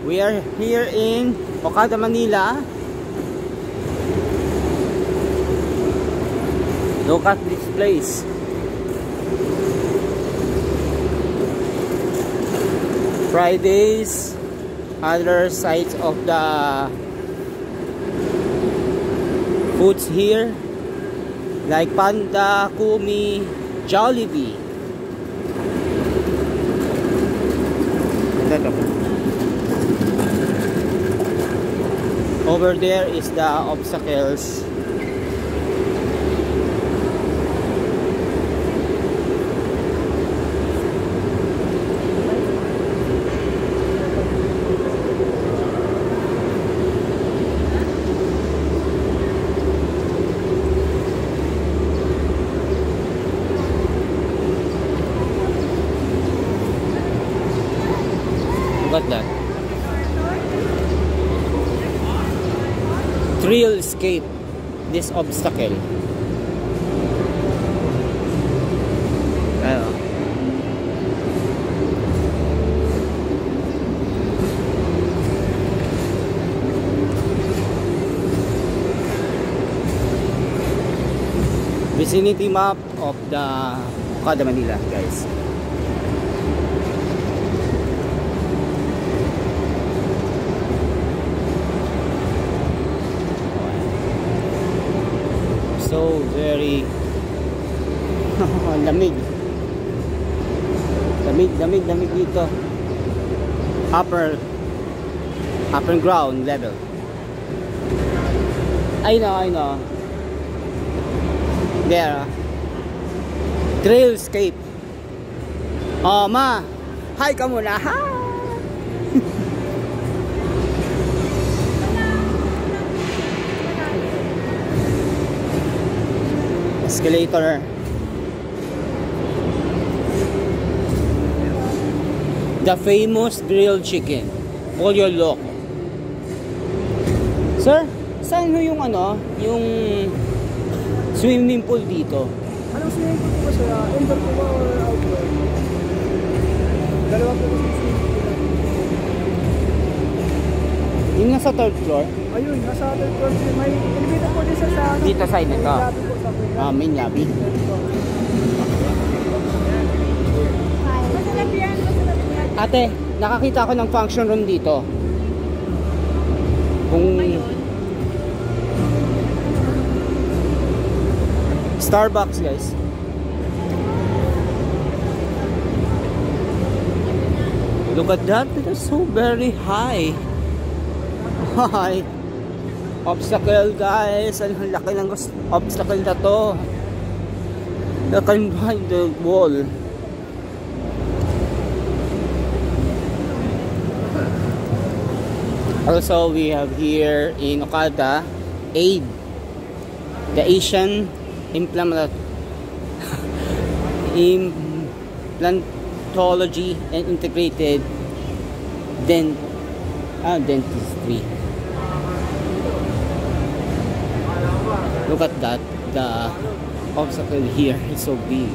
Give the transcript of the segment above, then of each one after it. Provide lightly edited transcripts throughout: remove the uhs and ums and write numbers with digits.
We are here in Okada, Manila. Look at this place. Fridays, other sides of the foods here, like Panda, Kumi, Jollibee. Over there is the obstacles. Look at that. Thrill escape this obstacle. Vicinity map of the Okada, Manila, guys. So very lamig dito. Upper ground level. I know. There. Trail escape. Oh, ma. Hi ka muna. Ha. Escalator. The famous grilled chicken, Pollo Loco. Sir, saan yung yung swimming pool dito? Anong swimming pool po sir? Indoor po ba or outdoor? Dalawa po po swimming pool. Yung nasa third floor? Ayun, nasa third floor. May elevator po din sa dito side nito. Main lobby. Ate, nakakita ako ng function room dito. Kung Starbucks, guys. Look at that. It is so very high. Hi. Obstacle, guys. Ang laki ng obstacle na to. You can find the wall. Also, we have here in Okada AID, the Asian Implantology and Integrated Dentistry. Look at that. The obstacle here is so big.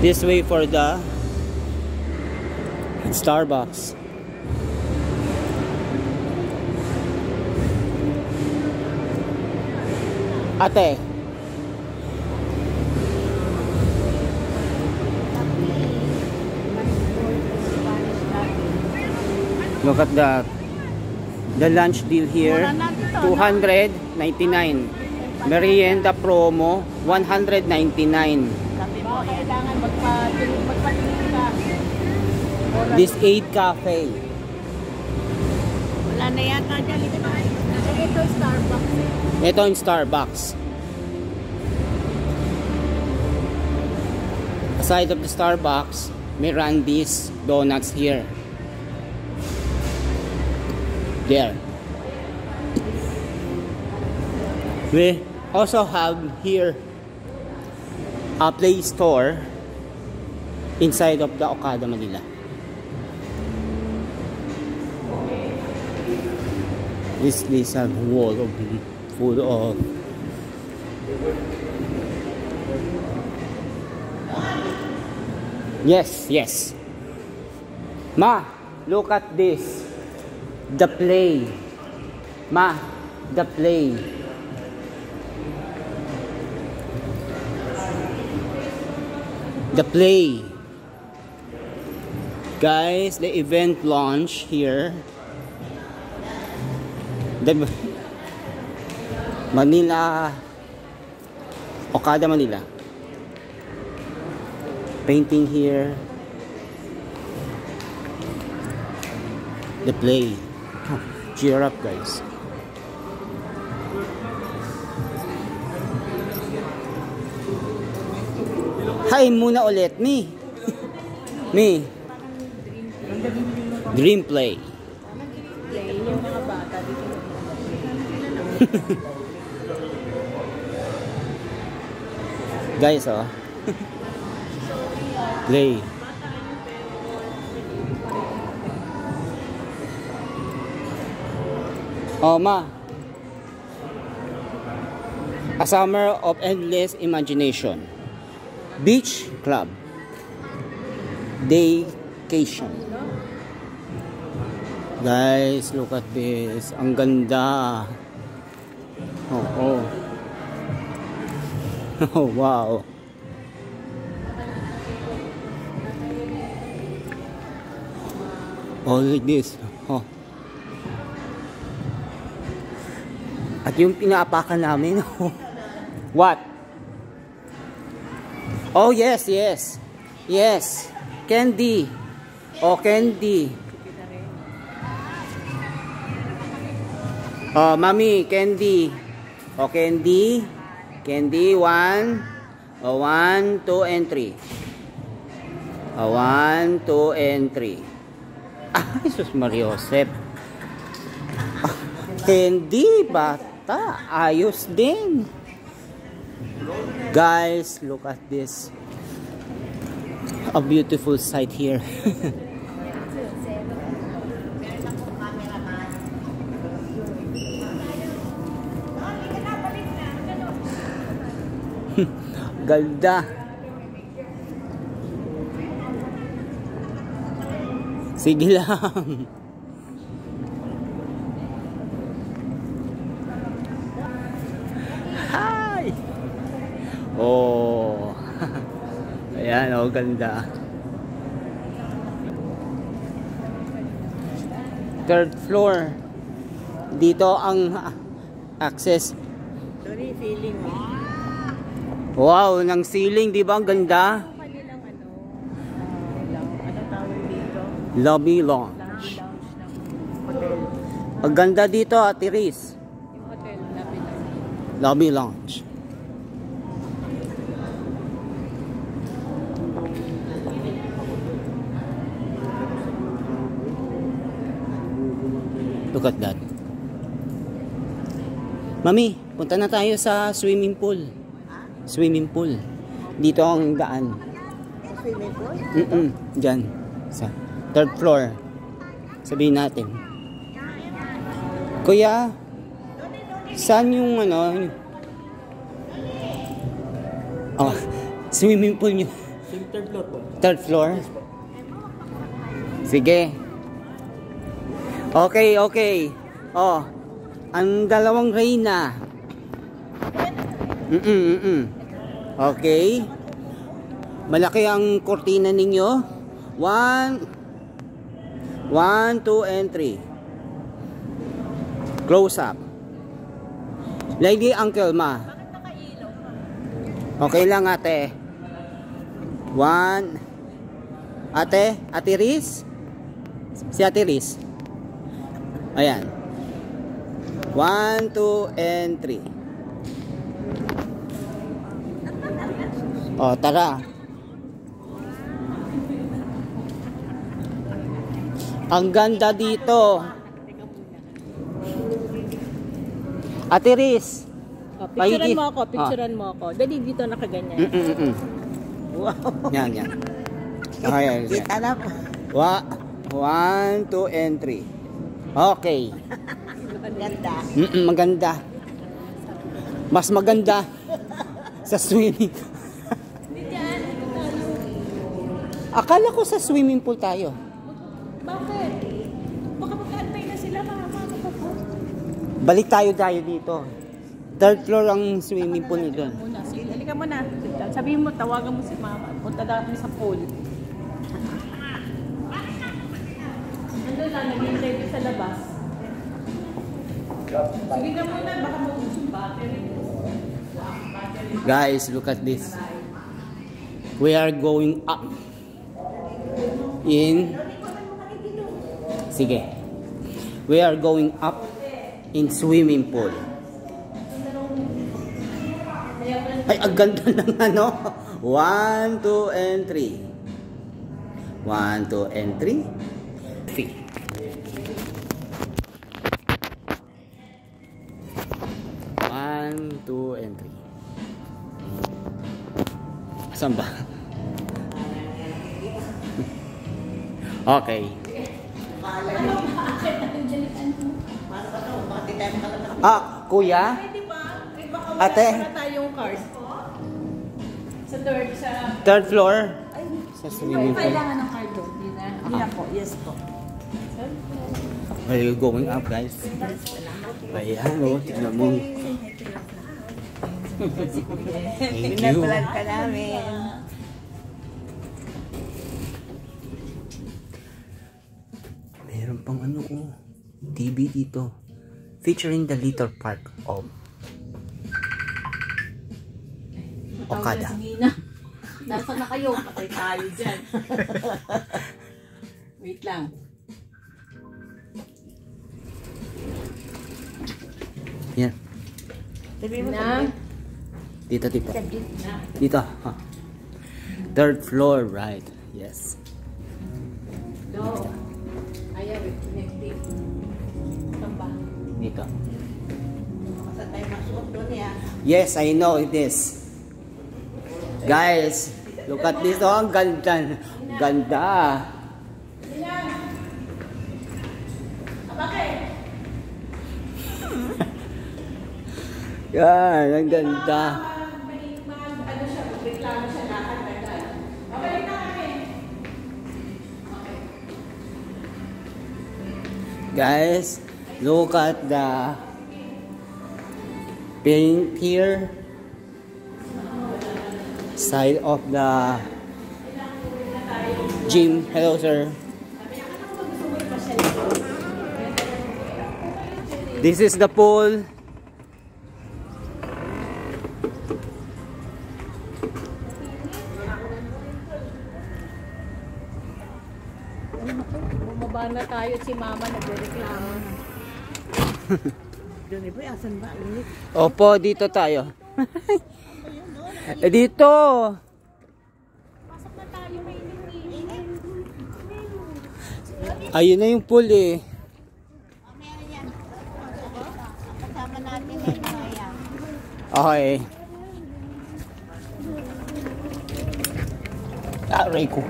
This way for the Starbucks. Ate, look at the lunch deal here, 299. Merienda promo, 199. Kailangan magpatingin ka. This AID Cafe. Wala na yata dyan. Ito Starbucks. Ito yung Starbucks. Aside of the Starbucks, may Randy's Donuts here. There. We also have here a Play Store inside of the Okada, Manila. This place has wall of full of yes. Ma, look at this. The play. Ma, the play. The play. Guys, the event launch here. The Manila, Okada, Manila. Painting here. The play. Cheer up, guys. Hi muna ulit, me. Me. Dream play. Yung mga bata dito. Guys, oh. Play. Oh, ma. A summer of endless imagination. Beach club. Daycation. Guys, look at this. Ang ganda. Oh. Oh, wow. Oh, look at this. Oh. At yung pinaapakan namin. What? Oh, yes. Candy. Oh, candy. Oh, mami, candy. Oh, candy. Candy, 1. Oh, 1, 2, and 3. Oh, 1, 2, and 3. Ah, Jesus Mariosep. Ah, candy, bata. Ayos din. Guys, look at this. A beautiful sight here. Ganda. Sige lang. Hi. Oh. Ayan, oh, ganda. Third floor. Dito ang access. Sorry, feeling mo. Wow, ng ceiling, di ba? Ang ganda. Kanilang ano tawag dito? Lobby lounge. Lounge ng hotel. Ang ganda dito, Ate Riz. Yung hotel, lapit lang. Lobby lounge. Look at that. Mami, punta na tayo sa swimming pool. Swimming pool. Dito ang daan. Swimming pool? Diyan. Sa third floor. Sabihin natin. Kuya, saan yung ano? Oh, swimming pool nyo. Third floor po. Third floor? Sige. Okay. Oh, ang dalawang reyna. Okay. Malaki ang kortina ninyo. 1, 2, and 3. Close up. Lady, uncle, ma. Okay lang, ate. 1. Ate Riz? Si Ate Riz. Ayan. 1, 2, and 3. O, tara. Ang ganda dito. Ate Riz. Picturean mo ako. Dali dito nakaganyan. Wow. Yan. Ayan. Kita na po. 1, 2, and 3. Okay. Maganda. Maganda. Mas maganda sa swimming. Akala ko sa swimming pool tayo. Bakit? Baka mag-aantay na sila, makakama po. Balik tayo dito. Third floor ang swimming pool nito. Muna, sige, halika mo na. Sabihin mo, tawagan mo si mama. Punta na kami sa pool. Ano lang, nag-intay sa labas. Sige ka muna, baka mag-usong yung battery. Guys, look at this. We are going up in... Sige. We are going up in swimming pool. Ay, ang ganda ng ano. 1, 2, and 3. 1, 2, and 3. 3. 1, 2, and 3. Saan ba? Okay. Kuya? Ate? Wala tayong card. Sa Third floor? Sa swimming pool. kailangan ng card doon. Hindi na po. Yes po. We're going up, guys. Ayan, oh, tignan mo. Thank you. Pinapalag ka namin. Meron pang ano, oh, TV dito. Featuring the little park of Okada. Nasa na kayo? Patay tayo dyan. Wait lang. Yan. Na? Dito. Dito. Ha. Third floor, right. Yes. No. Ayaw, next day. Saan ba? Dito. Saan tayo masuot doon yan? Yes, I know it is. Guys, look at this. Oh, ang ganda. Ganda. Yan, ang ganda. Guys, look at the paint here. Side of the gym. Hello, sir. This is the pool. Bumaba na tayo at si mama nagreklamo na. Doon iba, asan ba? Ulit. Opo, dito tayo. Dito. Pasok na tayo, may ining. Ayun na yung pool eh. Kasama natin yung mga yan. Okay. Aray ko.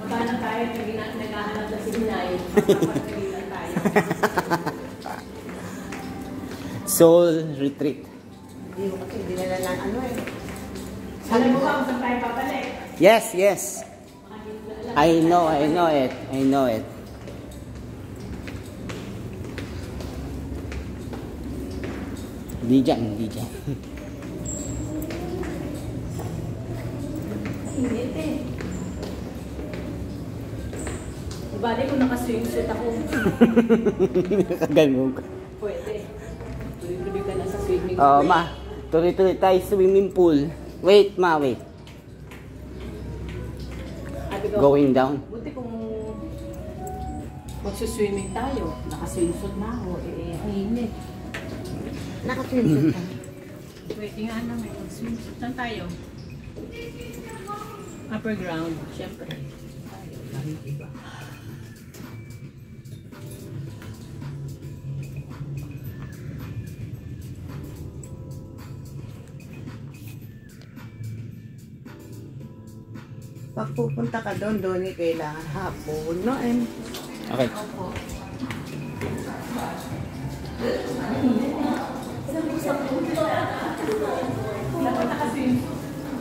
Baba na tayo, naghahanap na si Hinay. Pagkagilan tayo. Soul retreat. Hindi mo kasi dinala ng ano eh. Alam mo ba kung saan tayo babalik? Yes. I know it. Hindi dyan. Init eh. Ibali kung naka-swimsuit ako. Nakaganon ka. Pwede. Tuloy-tuloy ka na sa swimming Oh, pool. ma. Tuloy-tuloy tayo swimming pool. Wait, ma, wait. Sabi ko, Going down. buti kung magsuswimming tayo. Naka-swimsuit na ako. Ang init. Nakaswimsuit ka. Pwede nga naman mag-swimsuit. Saan tayo? Upper ground, syempre. Pag pupunta ka doon, kailangan hapon. No, Okay. Opo. Dapat nakaswimsuit.